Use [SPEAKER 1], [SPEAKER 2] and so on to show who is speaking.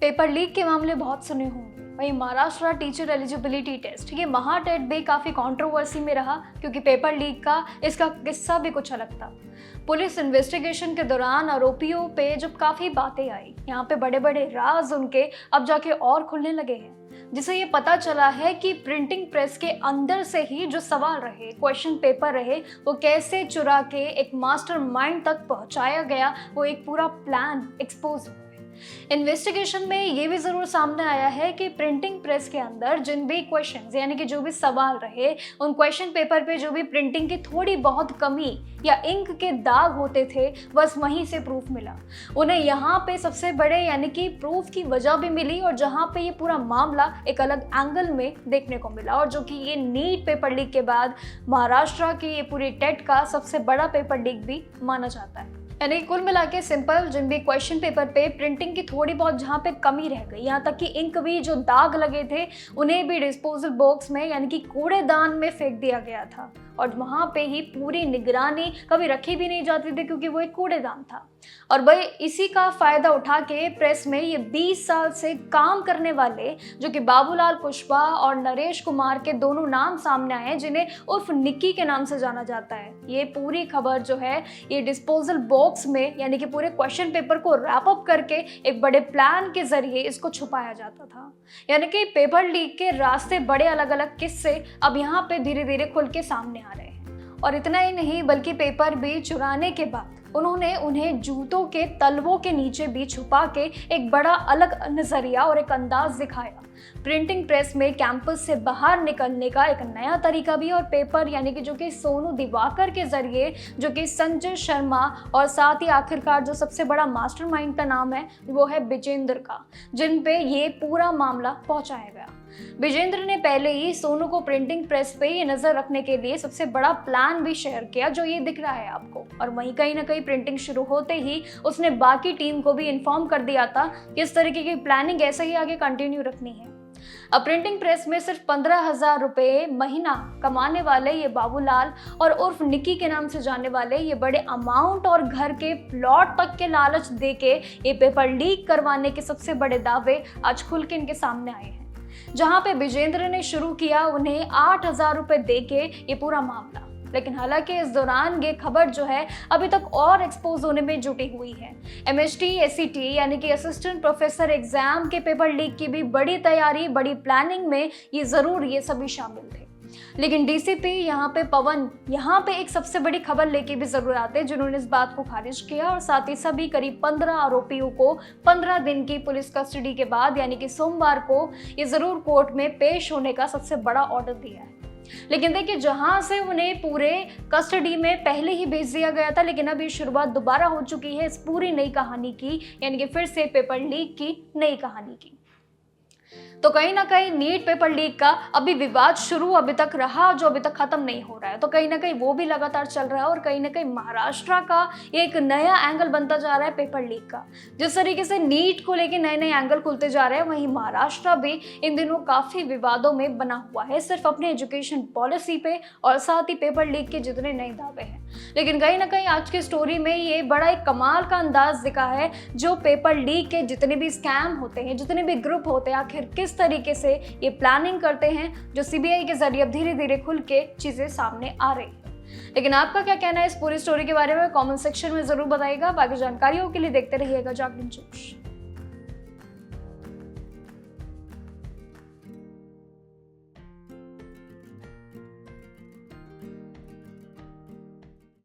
[SPEAKER 1] Paper leak के मामले बहुत सुने होंगे। वहीं महाराष्ट्र टीचर एलिजिबिलिटी टेस्ट, ये महाटेट भी काफ़ी कंट्रोवर्सी में रहा क्योंकि पेपर लीक का इसका किस्सा भी कुछ अलग था। पुलिस इन्वेस्टिगेशन के दौरान आरोपियों पे जब काफ़ी बातें आई, यहाँ पे बड़े बड़े राज उनके अब जाके और खुलने लगे हैं, जिसे ये पता चला है कि प्रिंटिंग प्रेस के अंदर से ही जो सवाल रहे, क्वेश्चन पेपर रहे, वो कैसे चुरा के एक मास्टरमाइंड तक पहुंचाया गया, वो एक पूरा प्लान एक्सपोज हुआ। इन्वेस्टिगेशन में ये भी जरूर सामने आया है कि प्रिंटिंग प्रेस के अंदर जिन भी क्वेश्चंस यानी कि जो भी सवाल रहे, उन क्वेश्चन पेपर पे जो भी प्रिंटिंग की थोड़ी बहुत कमी या इंक के दाग होते थे, बस वहीं से प्रूफ मिला। उन्हें यहाँ पे सबसे बड़े यानी कि प्रूफ की वजह भी मिली और जहाँ पे ये पूरा मामला एक अलग एंगल में देखने को मिला, और जो कि ये नीट पेपर लीक के बाद महाराष्ट्र की ये पूरी टेट का सबसे बड़ा पेपर लीक भी माना जाता है। यानी कुल मिला के सिंपल जिन भी क्वेश्चन पेपर पे प्रिंटिंग की थोड़ी बहुत जहाँ पे कमी रह गई, यहाँ तक कि इंक भी जो दाग लगे थे उन्हें भी डिस्पोजल बॉक्स में यानी कि कूड़ेदान में फेंक दिया गया था, और वहाँ पे ही पूरी निगरानी कभी रखी भी नहीं जाती थी क्योंकि वो एक कूड़ेदान था। और भाई इसी का फायदा उठा के प्रेस में ये 20 साल से काम करने वाले जो कि बाबूलाल कुशवाहा और नरेश कुमार के दोनों नाम सामने आए, जिन्हें उर्फ निक्की के नाम से जाना जाता है। ये पूरी खबर जो है ये डिस्पोजल बॉक्स में यानी कि पूरे क्वेश्चन पेपर को रैप अप करके एक बड़े प्लान के जरिए इसको छुपाया जाता था। यानी कि पेपर लीक के रास्ते बड़े अलग अलग किस्से अब यहाँ पे धीरे धीरे खुल के सामने आ रहे हैं। और इतना ही नहीं बल्कि पेपर भी चुराने के बाद उन्होंने उन्हें जूतों के तलवों के नीचे भी छुपा के एक बड़ा अलग नजरिया और एक अंदाज दिखाया। प्रिंटिंग प्रेस में कैंपस से बाहर निकलने का एक नया तरीका भी, और पेपर यानी कि जो कि सोनू दिवाकर के जरिए जो कि संजय शर्मा, और साथ ही आखिरकार जो सबसे बड़ा मास्टरमाइंड का नाम है वो है विजेंद्र का, जिन पे ये पूरा मामला पहुंचाया गया। विजेंद्र ने पहले ही सोनू को प्रिंटिंग प्रेस पे ये नजर रखने के लिए सबसे बड़ा प्लान भी शेयर किया, जो ये दिख रहा है आपको। और वहीं कहीं ना कहीं प्रिंटिंग शुरू होते ही उसने बाकी टीम को भी इन्फॉर्म कर दिया था कि इस तरीके की प्लानिंग ऐसे ही आगे कंटिन्यू रखनी है। अब प्रिंटिंग प्रेस में सिर्फ 15,000 रुपए महीना कमाने वाले ये बाबूलाल और उर्फ निक्की के नाम से जाने वाले ये बड़े अमाउंट और घर के प्लॉट तक के लालच देके ये पेपर लीक करवाने के सबसे बड़े दावे आज खुल के इनके सामने आए हैं। जहां पे विजेंद्र ने शुरू किया उन्हें 8,000 रुपए देके ये पूरा मामला, लेकिन हालांकि इस दौरान ये खबर जो है अभी तक और एक्सपोज होने में जुटी हुई है। MHT SET यानी कि असिस्टेंट प्रोफेसर एग्जाम के पेपर लीक की भी बड़ी तैयारी, बड़ी प्लानिंग में ये जरूर ये सभी शामिल थे। लेकिन DCP यहाँ पे पवन यहाँ पे एक सबसे बड़ी खबर लेके भी जरूर आते हैं, जिन्होंने इस बात को खारिज किया और साथ ही सभी करीब 15 आरोपियों को 15 दिन की पुलिस कस्टडी के बाद यानी कि सोमवार को ये जरूर कोर्ट में पेश होने का सबसे बड़ा ऑर्डर दिया है। लेकिन देखिए जहां से उन्हें पूरे कस्टडी में पहले ही भेज दिया गया था, लेकिन अब ये शुरुआत दोबारा हो चुकी है इस पूरी नई कहानी की, यानी कि फिर से पेपर लीक की नई कहानी की। तो कहीं ना कहीं नीट पेपर लीक का अभी विवाद शुरू अभी तक रहा, जो अभी तक खत्म नहीं हो रहा है, तो कहीं ना कहीं वो भी लगातार चल रहा है। और कहीं ना कहीं महाराष्ट्र का एक नया एंगल बनता जा रहा है पेपर लीक का। जिस तरीके से नीट को लेके नए नए एंगल खुलते जा रहे हैं, वहीं महाराष्ट्र भी इन दिनों काफी विवादों में बना हुआ है, सिर्फ अपने एजुकेशन पॉलिसी पे और साथ ही पेपर लीक के जितने नए दावे हैं। लेकिन कहीं ना कहीं आज की स्टोरी में ये बड़ा एक कमाल का अंदाज दिखा है, जो पेपर लीक के जितने भी स्कैम होते हैं, जितने भी ग्रुप होते हैं, आखिर किस तरीके से ये प्लानिंग करते हैं, जो CBI के जरिए अब धीरे धीरे खुल के चीजें सामने आ रही है। लेकिन आपका क्या कहना है इस पूरी स्टोरी के बारे में कमेंट सेक्शन में जरूर बताइएगा। बाकी जानकारियों के लिए देखते रहिएगा जागरण जोश।